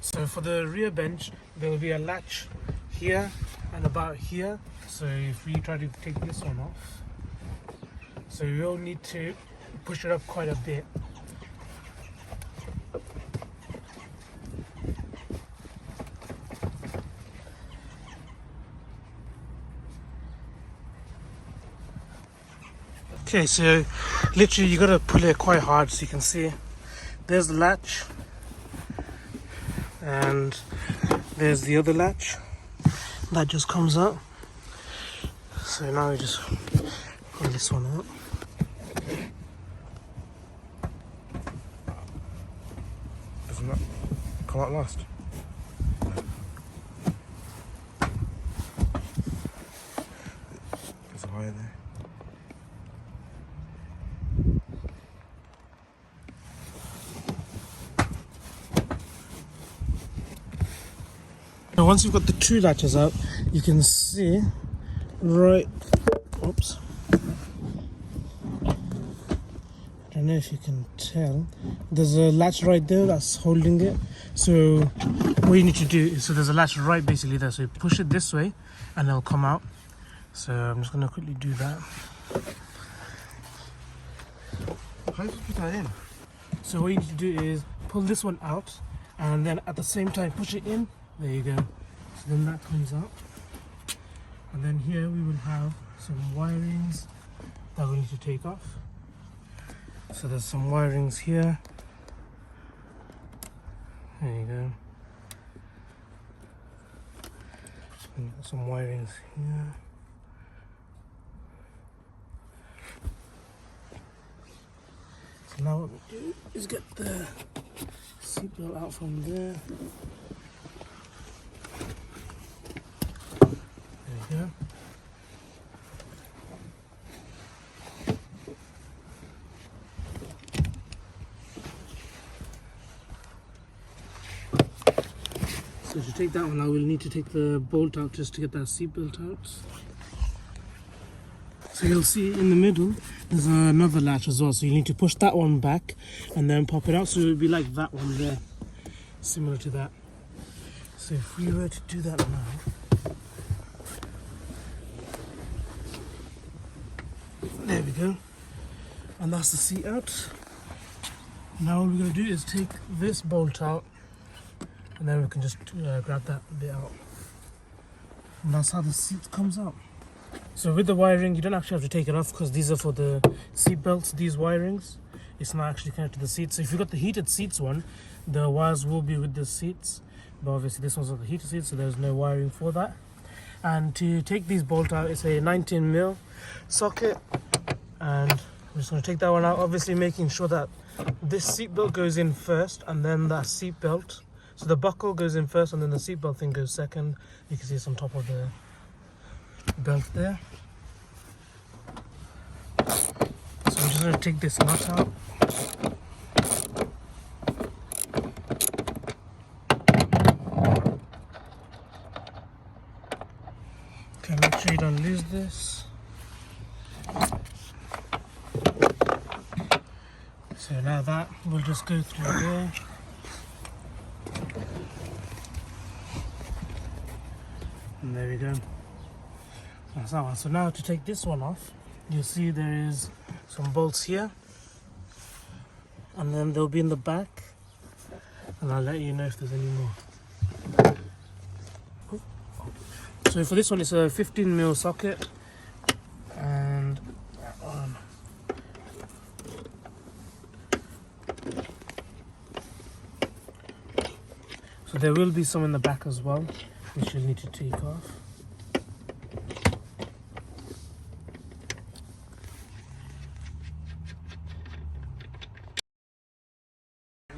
So for the rear bench, there will be a latch here and about here. So if we try to take this one off, so we will need to push it up quite a bit. Okay, so literally you gotta pull it quite hard so you can see. There's the latch, and there's the other latch that just comes out. So now we just pull this one out. Doesn't that come out last? There's a wire there. So once you've got the two latches out, you can see right, oops, I don't know if you can tell, there's a latch right there that's holding it. So what you need to do is, so there's a latch right basically there, so you push it this way and it'll come out. So I'm just going to quickly do that. How do you put that in? So what you need to do is pull this one out and then at the same time push it in. There you go. So then that comes out. And then here we will have some wirings that we need to take off. So there's some wirings here. There you go. And some wirings here. So now what we do is get the seatbelt out from there. There you go. So to take that one out, we'll need to take the bolt out just to get that seatbelt out. So you'll see in the middle, there's another latch as well. So you need to push that one back and then pop it out. So it would be like that one there, similar to that. So if we were to do that now, there we go. And that's the seat out. Now what we're going to do is take this bolt out and then we can just grab that bit out. And that's how the seat comes out. So with the wiring, you don't actually have to take it off because these are for the seat belts, these wirings. It's not actually connected to the seats. So if you've got the heated seats one, the wires will be with the seats. But obviously this one's not the heated seat, so there's no wiring for that. And to take these bolts out, it's a 19mm socket. And I'm just going to take that one out, obviously making sure that this seat belt goes in first and then that seat belt. So the buckle goes in first and then the seat belt thing goes second. You can see it's on top of the belt there. So I'm just going to take this nut out. Okay, make sure you don't lose this. So now that will just go through there. And there we go. That's that one. So now to take this one off, you'll see there is some bolts here. And then they'll be in the back. And I'll let you know if there's any more. So for this one, it's a 15mm socket. And that one. So there will be some in the back as well, which you'll need to take off.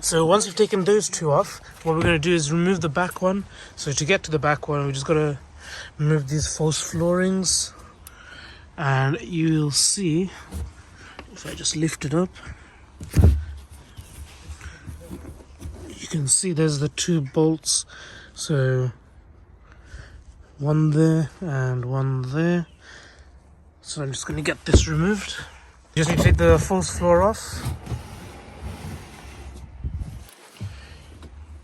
So once you've taken those two off, what we're going to do is remove the back one. So to get to the back one, we just got to remove these false floorings. And you'll see, if I just lift it up, you can see there's the two bolts. So one there and one there. So I'm just going to get this removed. You just need to take the false floor off.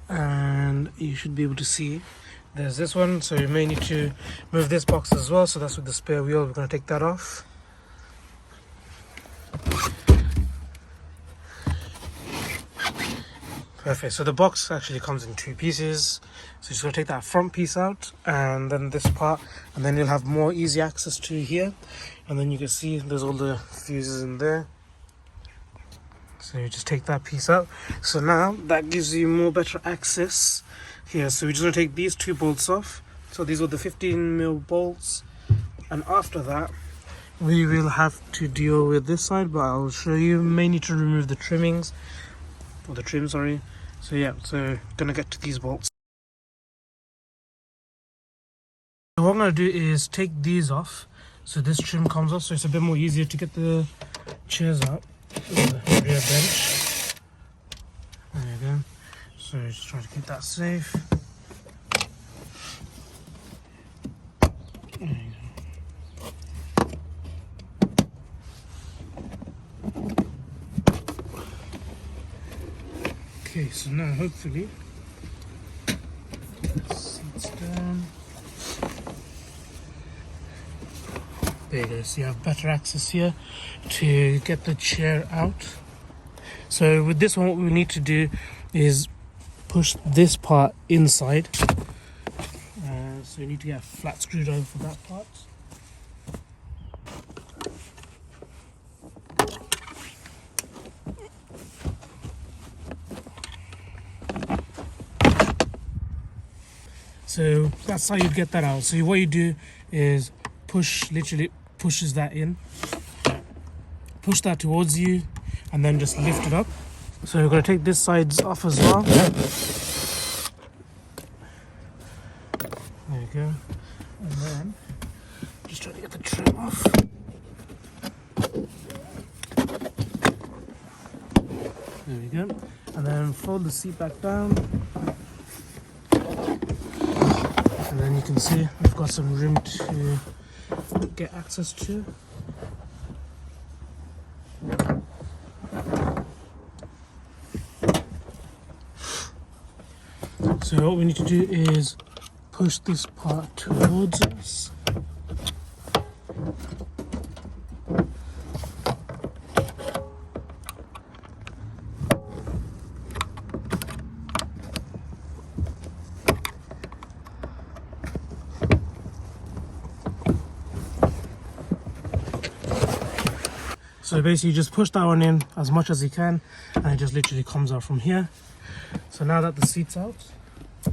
And and you should be able to see there's this one, so you may need to move this box as well. So that's with the spare wheel. We're going to take that off. Perfect. So the box actually comes in 2 pieces. So you're just going to take that front piece out and then this part, and then you'll have more easy access to here. And then you can see there's all the fuses in there. So you just take that piece out. So now that gives you more better access here. So we're just going to take these 2 bolts off. So these are the 15mm bolts. And after that, we will have to deal with this side, but I'll show you. You may need to remove the trimmings, or the trim, sorry. So yeah, so gonna get to these bolts. So what I'm gonna do is take these off, so this trim comes off, so it's a bit more easier to get the chairs out. The rear bench. There you go. So just try to keep that safe. There you go. Okay, so now hopefully, seats down. There you go. So you have better access here to get the chair out. So with this one, what we need to do is push this part inside. So you need to get a flat screwdriver for that part. So that's how you get that out. So what you do is literally pushes that in, push that towards you, and then just lift it up. So you're going to take this sides off as well. There you go. And then just try to get the trim off. There we go. And then fold the seat back down. And then you can see we've got some room to get access to. So what we need to do is push this part towards us. So basically you just push that one in as much as you can, and it just literally comes out from here. So now that the seat's out, so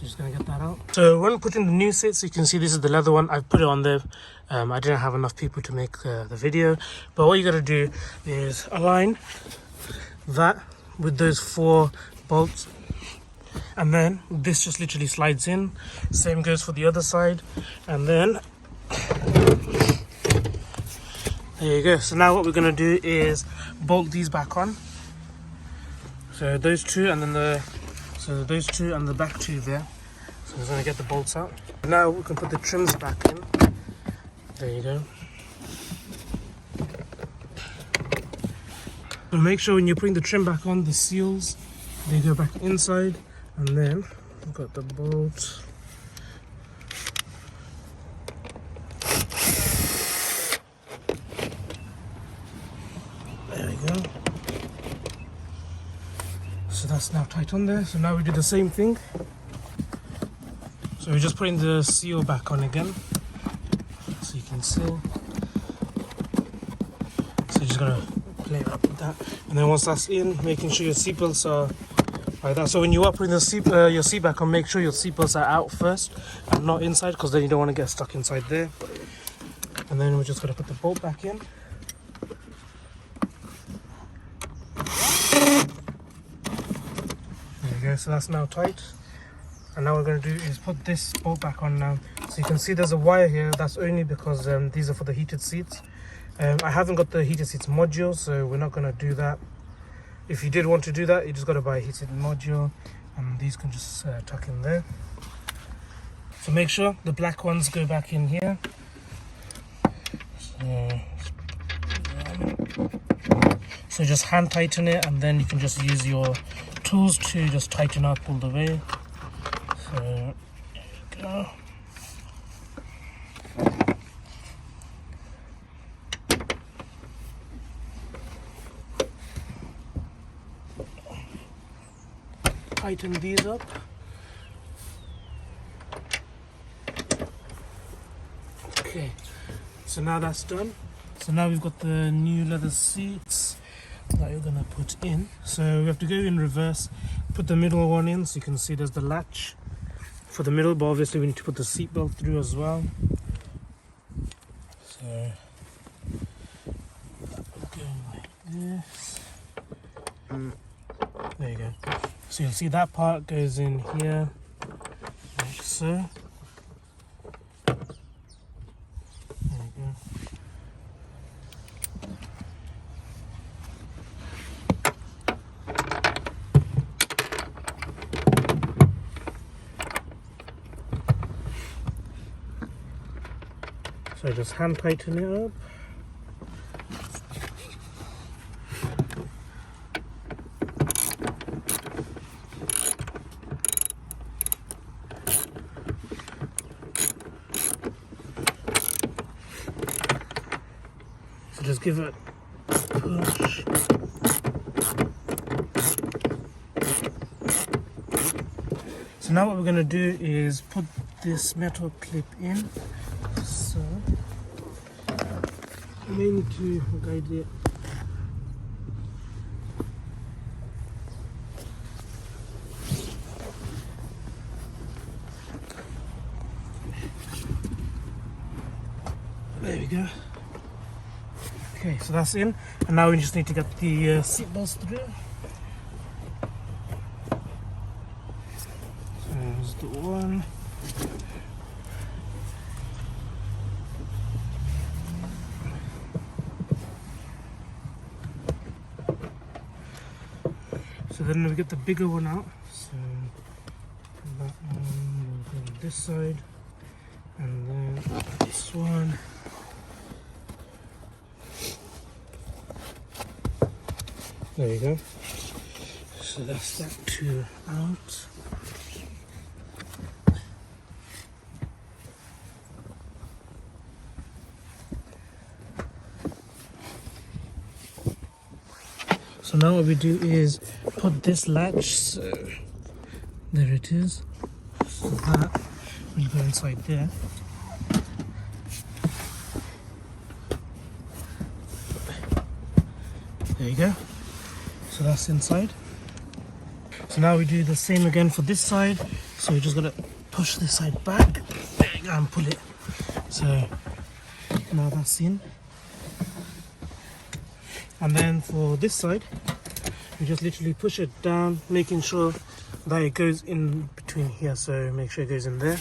just gonna get that out. So when putting the new seats, you can see this is the leather one. I've put it on there. I didn't have enough people to make the video, but what you gotta do is align that with those 4 bolts, and then this just literally slides in. Same goes for the other side, and then there you go. So now what we're going to do is bolt these back on. So those 2 and then those 2 and the back 2 there. So we're going to get the bolts out. Now we can put the trims back in. There you go. So make sure when you're putting the trim back on, the seals, they go back inside, and then we've got the bolt. So that's now tight on there. So now we do the same thing. So we're just putting the seal back on again, so you can see. So you're just gonna play up with that, and then once that's in, making sure your seatbelts are like that. So when you are putting the your seat back on, make sure your seatbelts are out first and not inside, because then you don't want to get stuck inside there. And then we're just gonna put the bolt back in. So that's now tight, and now what we're going to do is put this bolt back on now. So you can see there's a wire here. That's only because these are for the heated seats. I haven't got the heated seats module, so we're not going to do that. If you did want to do that, you just got to buy a heated module, and these can just tuck in there. So make sure the black ones go back in here. So So just hand tighten it, and then you can just use your tools to just tighten up all the way. So there you go. Tighten these up. Okay, so now that's done. So now we've got the new leather seats that you're gonna put in. So we have to go in reverse, put the middle one in, so you can see there's the latch for the middle, but obviously we need to put the seat belt through as well. So going like this. There you go. So you'll see that part goes in here, like so. So just hand tighten it up. So just give it a push. So now what we're going to do is put this metal clip in. So I may need to guide it. There we go. Okay, so that's in, and now we just need to get the seat belts through. So there's the one. So then we get the bigger one out. So that one will go on this side, and then this one. There you go. So that's that two out. So now what we do is put this latch, so there it is. So that will go inside there. There you go. So that's inside. So now we do the same again for this side. So we're just gonna push this side back. There you go, and pull it. So now that's in. And then for this side, we just literally push it down, making sure that it goes in between here. So make sure it goes in there.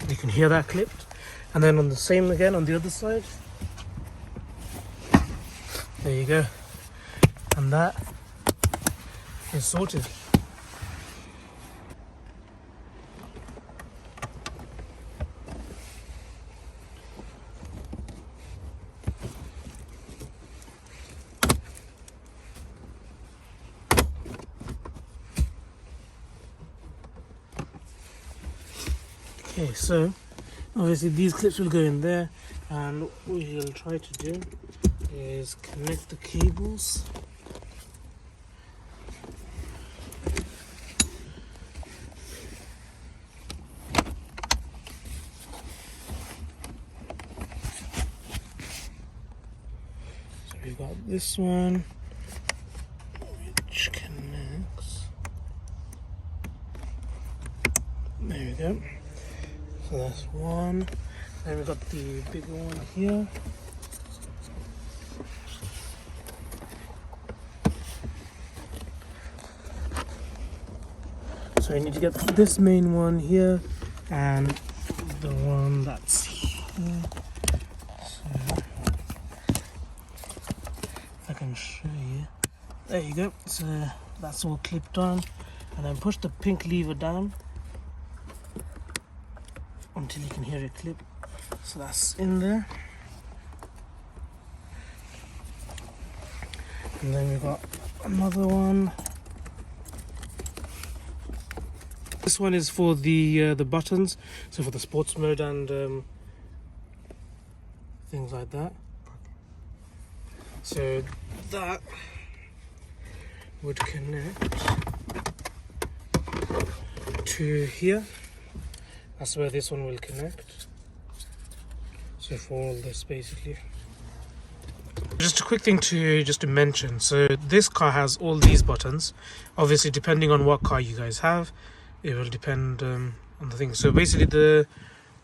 You can hear that clipped. And then on the same again on the other side. There you go. And that is sorted. Okay, so obviously these clips will go in there, and what we'll try to do is connect the cables. So we've got this one, which connects. There we go. So that's one. Then we've got the bigger one here. So I need to get this main one here and the one that's here. So if I can show you. There you go. So that's all clipped on. And then push the pink lever down until you can hear it clip. So that's in there. And then we've got another one. This one is for the buttons, so for the sports mode and things like that. So that would connect to here. That's where this one will connect. So for all this basically. Just a quick thing to mention. So this car has all these buttons. Obviously, depending on what car you guys have, it will depend on the thing. So basically, the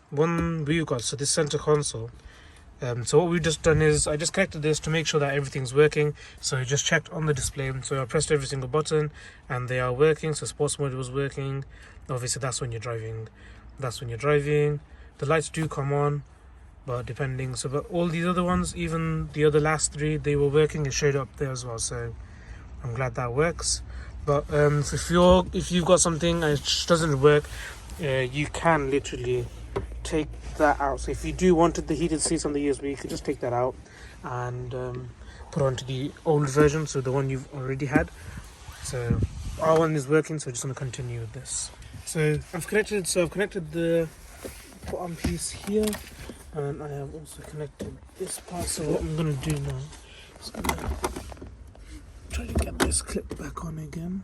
one we've got, so this center console. So what we've just done is I just connected this to make sure that everything's working. So I just checked on the display. So I pressed every single button, and they are working. So sports mode was working. Obviously, that's when you're driving. The lights do come on. But depending, so but all these other ones, even the other last three, they were working. It showed up there as well, so I'm glad that works. But if you've got something and it just doesn't work, you can literally take that out. So if you do wanted the heated seats on the USB, you could just take that out and put it onto the old version, so the one you've already had. So our one is working, so I'm just going to continue with this. So I've connected the bottom piece here. And I have also connected this part. So what I'm going to do now is going to try to get this clip back on again.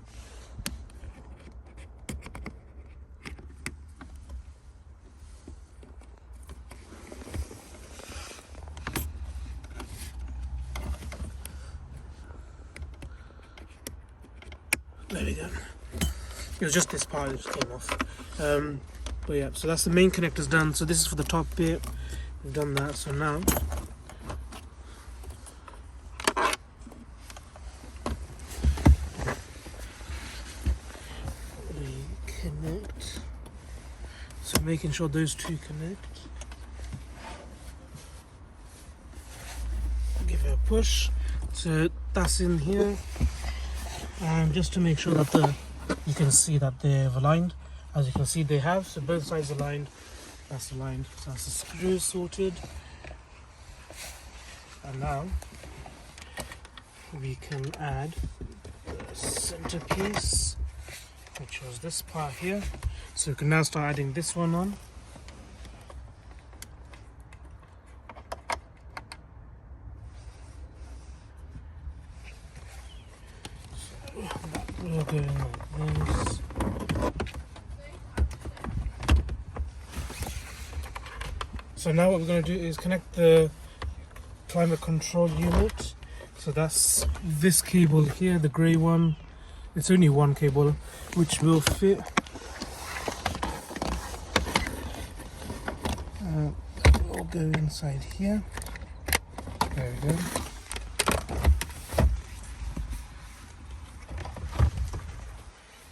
There we go. It was just this part that just came off. But yeah, so that's the main connectors done. So this is for the top bit. We've done that. So now we connect. So making sure those two connect. Give it a push. So that's in here. And just to make sure that you can see that they've aligned. As you can see, they have. So both sides aligned. That's aligned. So that's the screws sorted. And now we can add the centerpiece, which was this part here. So we can now start adding this one on. So that will go like this. So now what we're going to do is connect the climate control unit. So that's this cable here, the grey one. It's only one cable, which will fit. It'll go inside here. There we go.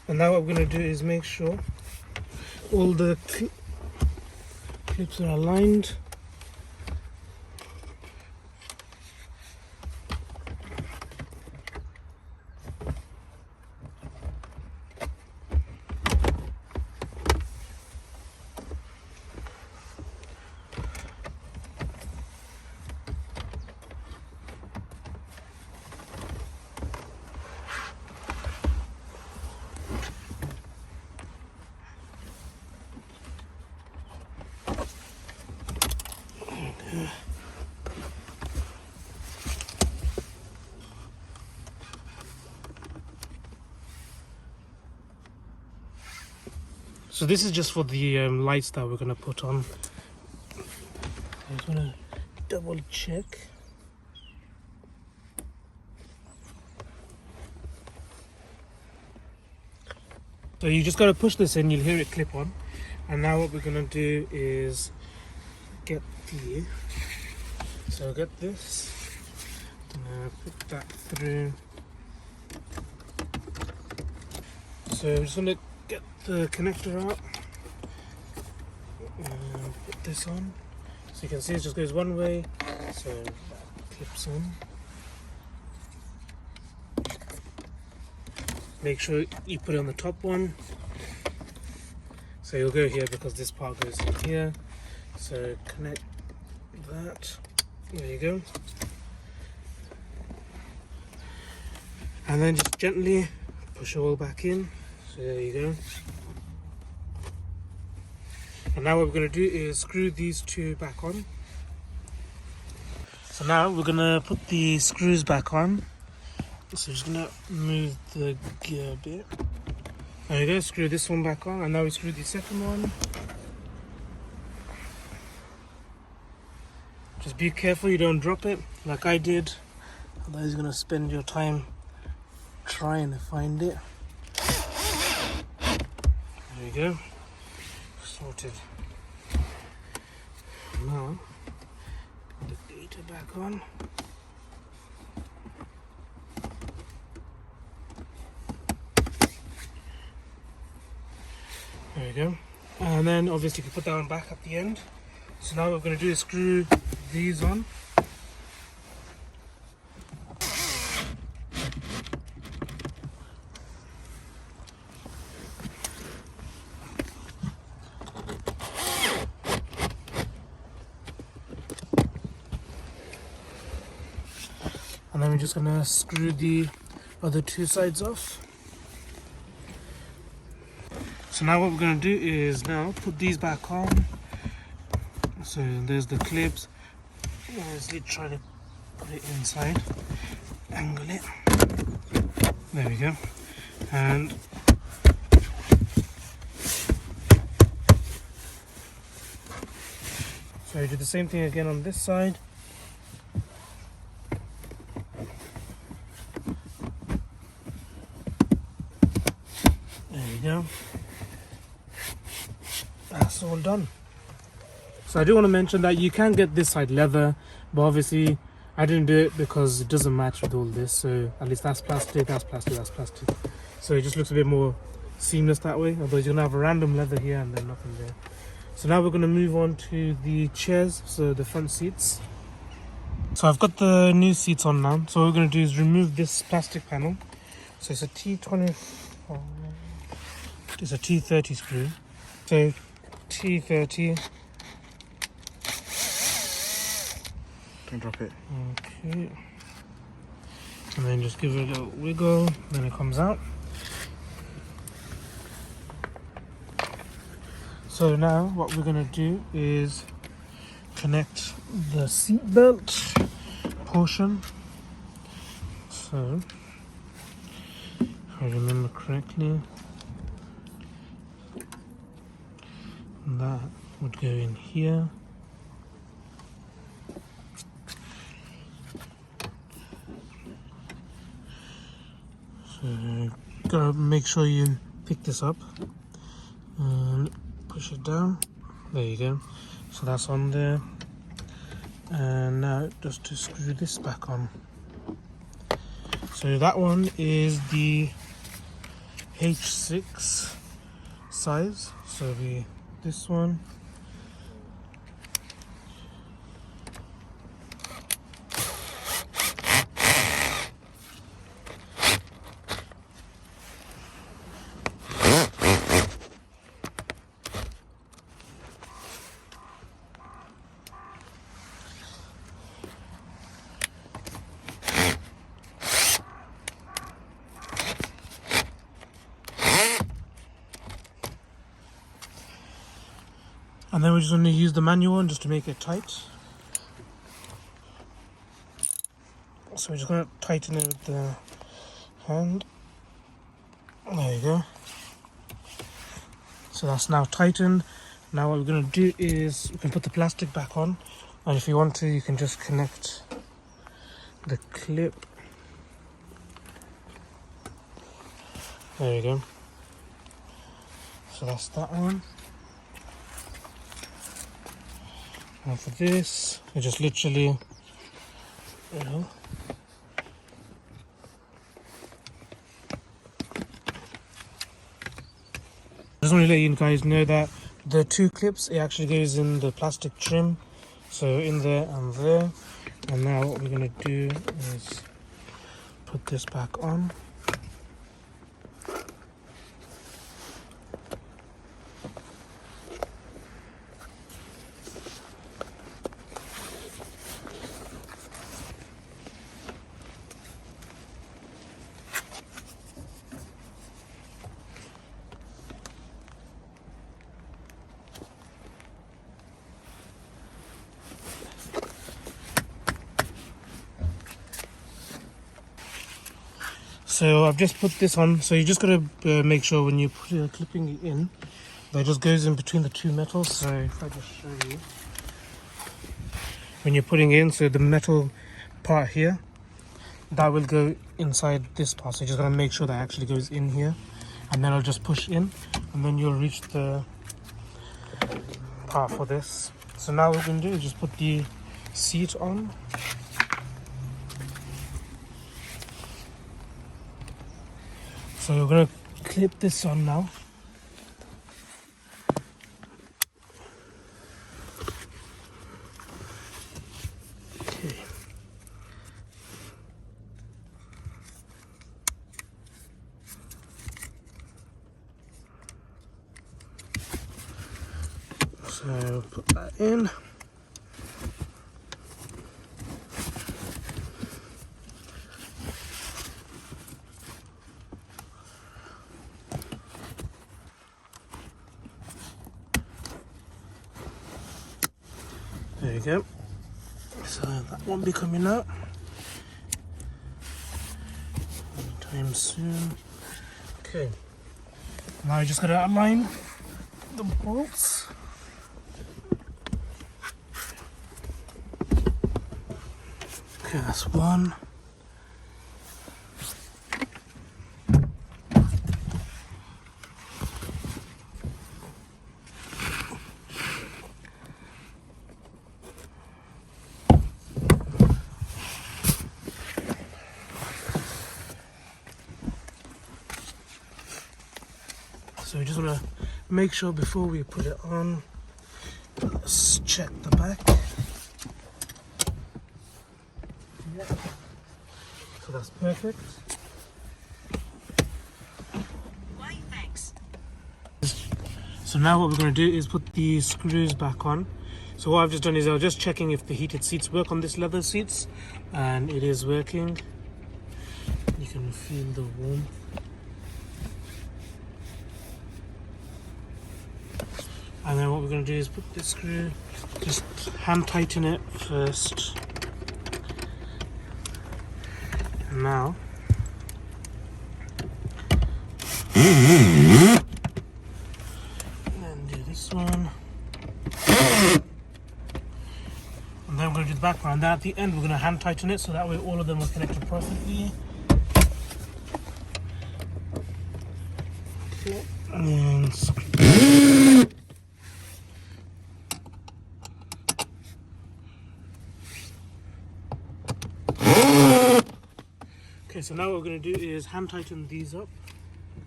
And now what we're going to do is make sure all the clips are aligned. So this is just for the lights that we're going to put on. I'm going to double check. So you just got to push this in, you'll hear it clip on. And now what we're going to do is get so get this, put that through. So we're just going to get the connector out and put this on. So you can see it just goes one way, so that clips on. Make sure you put it on the top one. So you'll go here because this part goes in here. So connect that. There you go. and then just gently push it all back in. So there you go. And now what we're going to do is screw these two back on. So now we're going to put the screws back on. So just going to move the gear a bit. There you go, screw this one back on, and now we screw the second one. Just be careful you don't drop it like I did, otherwise you're going to spend your time trying to find it. There you go, sorted. Now put the data back on. There we go. And then obviously you can put that one back at the end. So now what we're going to do is screw these on. And then we're just going to screw the other two sides off. So now what we're going to do is now put these back on. So there's the clips. Obviously try to put it inside, angle it. There we go. And so you do the same thing again on this side. There you go. That's all done. So I do want to mention that you can get this side leather, but obviously I didn't do it because it doesn't match with all this. So at least that's plastic, that's plastic, that's plastic. So it just looks a bit more seamless that way. Otherwise you're going to have a random leather here and then nothing there. So now we're going to move on to the chairs, so the front seats. So I've got the new seats on now. So what we're going to do is remove this plastic panel. So it's a T25, it's a T30 screw. So T30. Don't drop it. Okay. And then just give it a little wiggle, then it comes out. So now what we're going to do is connect the seat belt portion. So, if I remember correctly, that would go in here. So, gotta make sure you pick this up and push it down. There you go. So that's on there. And now just to screw this back on. So that one is the H6 size. So this one. And then we're just going to use the manual one just to make it tight. So we're just going to tighten it with the hand. There you go. So that's now tightened. Now what we're going to do is we can put the plastic back on. And if you want to, you can just connect the clip. There you go. So that's that one. And for this, you just literally, just want to let you guys know that the two clips, it actually goes in the plastic trim, so in there and there. And now what we're going to do is put this back on. So I've just put this on. So you just gotta make sure when you put clipping it in, that it just goes in between the two metals. So if I just show you, when you're putting in, so the metal part here, that will go inside this part. So you just gotta make sure that actually goes in here, and then I'll just push in, and then you'll reach the part for this. So now what we're gonna do is just put the seat on. So we're gonna clip this on now. Okay. So put that in. There you go. So that won't be coming out anytime soon. Okay. Now you just gotta align the bolts. Okay, that's one. So we just want to make sure before we put it on, let's check the back. Yeah. So that's perfect. Why, thanks. So now what we're going to do is put the screws back on. So what I've just done is I was just checking if the heated seats work on this leather seats, and it is working. You can feel the warmth. And then what we're going to do is put this screw, just hand tighten it first. And now, and then do this one. And then we're going to do the back one. And then at the end, we're going to hand tighten it so that way all of them are connected perfectly. Okay. And screw. Okay, so now what we're going to do is hand tighten these up.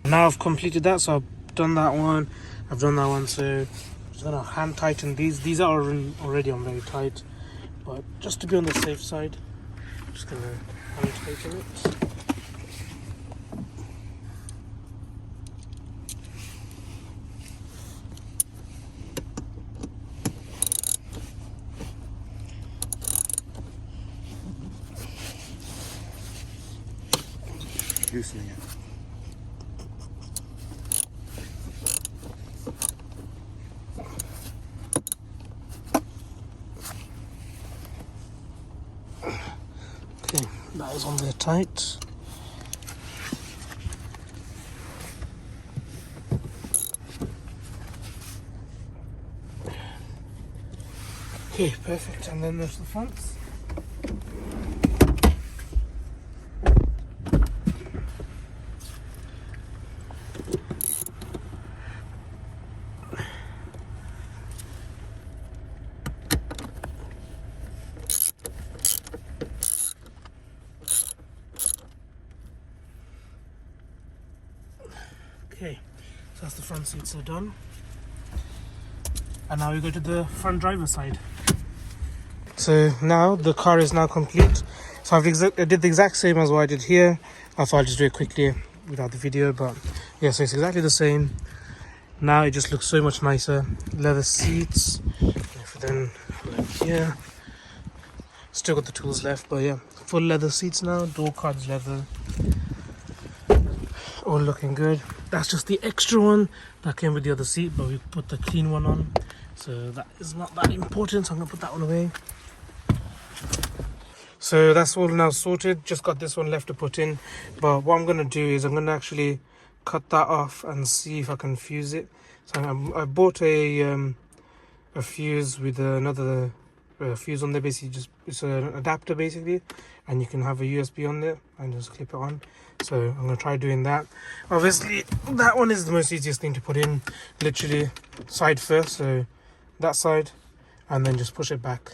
Now I've completed that, so I've done that one, I've done that one, so I'm just going to hand tighten these. These are already on very tight, but just to be on the safe side, I'm just going to hand tighten it. Loosening it. Okay, that is on there tight. Okay, perfect. And then there's the fronts. Okay, so that's the front seats are done. And now we go to the front driver's side. So now the car is now complete. So I did the exact same as what I did here. I thought I'd just do it quickly without the video, but yeah, so it's exactly the same. Now it just looks so much nicer. Leather seats. If then like here, still got the tools left, but yeah, full leather seats now. Door cards leather. All looking good. That's just the extra one that came with the other seat, but we put the clean one on, so that is not that important, so I'm gonna put that one away. So that's all now sorted. Just got this one left to put in. But what I'm going to do is I'm going to actually cut that off and see if I can fuse it. So I bought a fuse with another fuse on there. Basically, just it's an adapter basically, and you can have a USB on there and just clip it on. So I'm going to try doing that. Obviously, that one is the most easiest thing to put in. Literally side first, so that side, and then just push it back.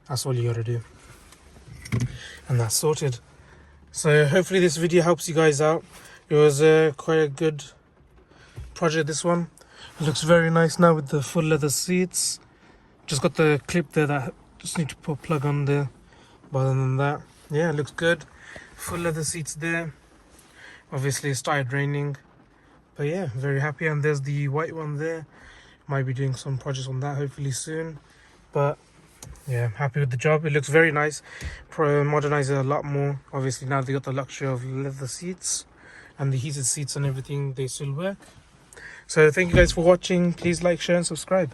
That's all you got to do. And that's sorted. So hopefully this video helps you guys out. It was quite a good project, this one. It looks very nice now with the full leather seats. Just got the clip there that I just need to put a plug on there. But other than that, yeah, it looks good. Full leather seats there. Obviously it started raining, but yeah, very happy. And there's the white one there. Might be doing some projects on that hopefully soon, but yeah, happy with the job. It looks very nice. Modernize it a lot more. Obviously now they got the luxury of leather seats, and the heated seats and everything, they still work. So thank you guys for watching. Please like, share and subscribe.